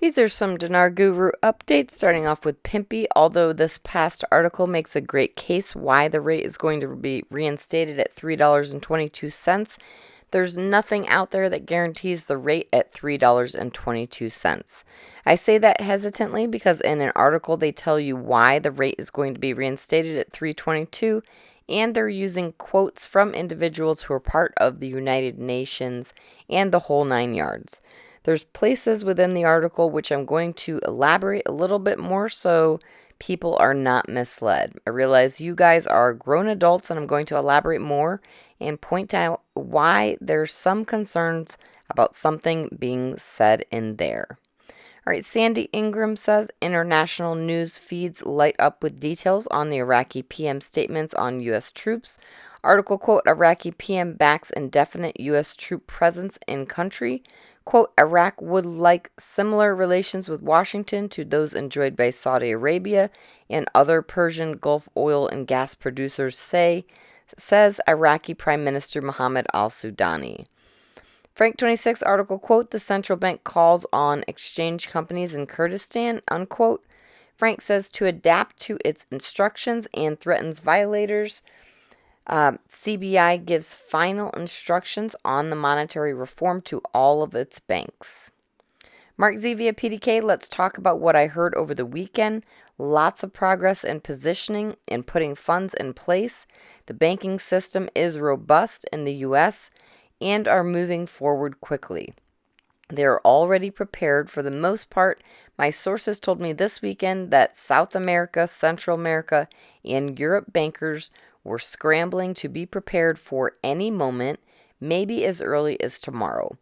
These are some Dinar Guru updates, starting off with Pimpy. Although this past article makes a great case why the rate is going to be reinstated at $3.22, there's nothing out there that guarantees the rate at $3.22. I say that hesitantly because in an article they tell you why the rate is going to be reinstated at $3.22, and they're using quotes from individuals who are part of the United Nations and the whole nine yards. There's places within the article which I'm going to elaborate a little bit more so people are not misled. I realize you guys are grown adults, and I'm going to elaborate more and point out why there's some concerns about something being said in there. All right, Sandy Ingram says international news feeds light up with details on the Iraqi PM statements on U.S. troops. Article, quote, Iraqi PM backs indefinite U.S. troop presence in country. Quote, Iraq would like similar relations with Washington to those enjoyed by Saudi Arabia and other Persian Gulf oil and gas producers, says Iraqi Prime Minister Mohammed al-Sudani. Frank 26 article, quote, the central bank calls on exchange companies in Kurdistan, unquote. Frank says to adapt to its instructions and threatens violators. CBI gives final instructions on the monetary reform to all of its banks. Mark Z via PDK, let's talk about what I heard over the weekend. Lots of progress in positioning and putting funds in place. The banking system is robust in the U.S. and are moving forward quickly. They're already prepared for the most part. My sources told me this weekend that South America, Central America, and Europe bankers were scrambling to be prepared for any moment, maybe as early as tomorrow.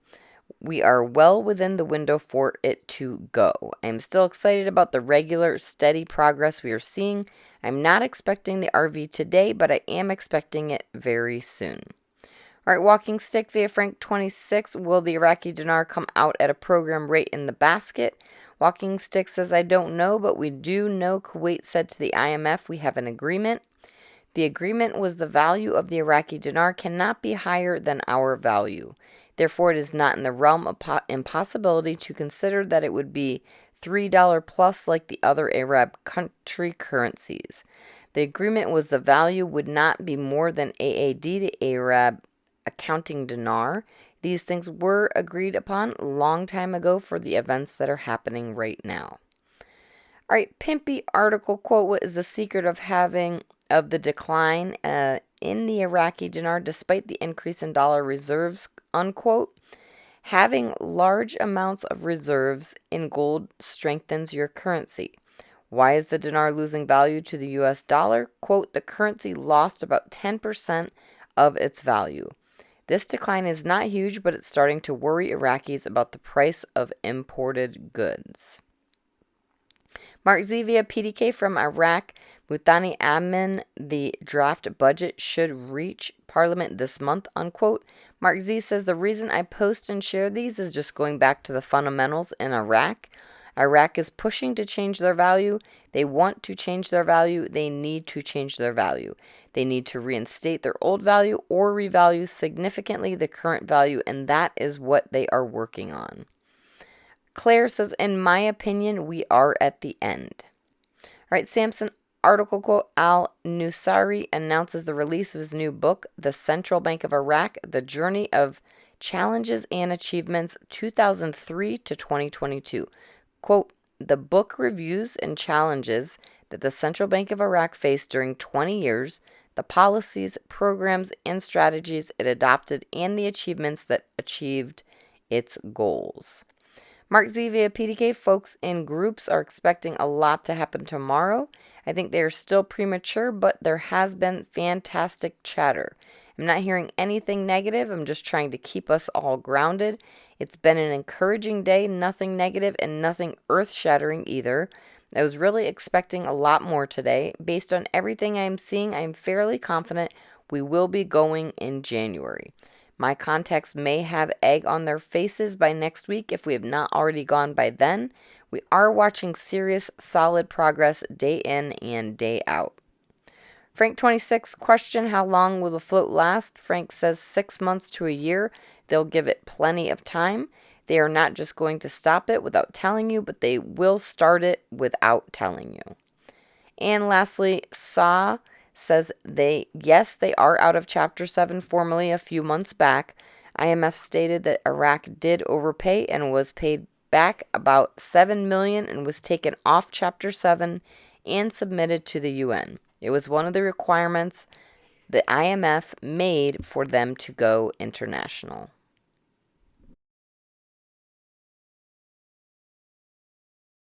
We are well within the window for it to go. I am still excited about the regular, steady progress we are seeing. I'm not expecting the RV today, but I am expecting it very soon. All right, Walking Stick via Frank 26. Will the Iraqi dinar come out at a program rate in the basket? Walking Stick says, I don't know, but we do know Kuwait said to the IMF we have an agreement. The agreement was the value of the Iraqi dinar cannot be higher than our value. Therefore, it is not in the realm of impossibility to consider that it would be $3 plus like the other Arab country currencies. The agreement was the value would not be more than AAD, the Arab accounting dinar. These things were agreed upon a long time ago for the events that are happening right now. All right, Pimpy article, quote, what is the secret of the decline in the Iraqi dinar despite the increase in dollar reserves, unquote. Having large amounts of reserves in gold strengthens your currency. Why is the dinar losing value to the US dollar? Quote, the currency lost about 10% of its value. This decline is not huge, but it's starting to worry Iraqis about the price of imported goods. Mark Z via PDK from Iraq. Muthani Amin, the draft budget should reach Parliament this month, unquote. Mark Z says the reason I post and share these is just going back to the fundamentals in Iraq. Iraq is pushing to change their value. They want to change their value. They need to change their value. They need to reinstate their old value or revalue significantly the current value, and that is what they are working on. Claire says, in my opinion, we are at the end. All right, Samson article, quote, Al-Nusari announces the release of his new book, The Central Bank of Iraq, The Journey of Challenges and Achievements 2003 to 2022. Quote, the book reviews and challenges that the Central Bank of Iraq faced during 20 years, the policies, programs, and strategies it adopted, and the achievements that achieved its goals. Mark Z via PDK, folks in groups are expecting a lot to happen tomorrow. I think they are still premature, but there has been fantastic chatter. I'm not hearing anything negative. I'm just trying to keep us all grounded. It's been an encouraging day, nothing negative and nothing earth-shattering either. I was really expecting a lot more today. Based on everything I'm seeing, I'm fairly confident we will be going in January. My contacts may have egg on their faces by next week if we have not already gone by then. We are watching serious, solid progress day in and day out. Frank 26 question, how long will the float last? Frank says 6 months to a year. They'll give it plenty of time. They are not just going to stop it without telling you, but they will start it without telling you. And lastly, SAW says they are out of Chapter 7 formally a few months back. IMF stated that Iraq did overpay and was paid back about $7 million and was taken off Chapter 7 and submitted to the UN. It was one of the requirements the IMF made for them to go international.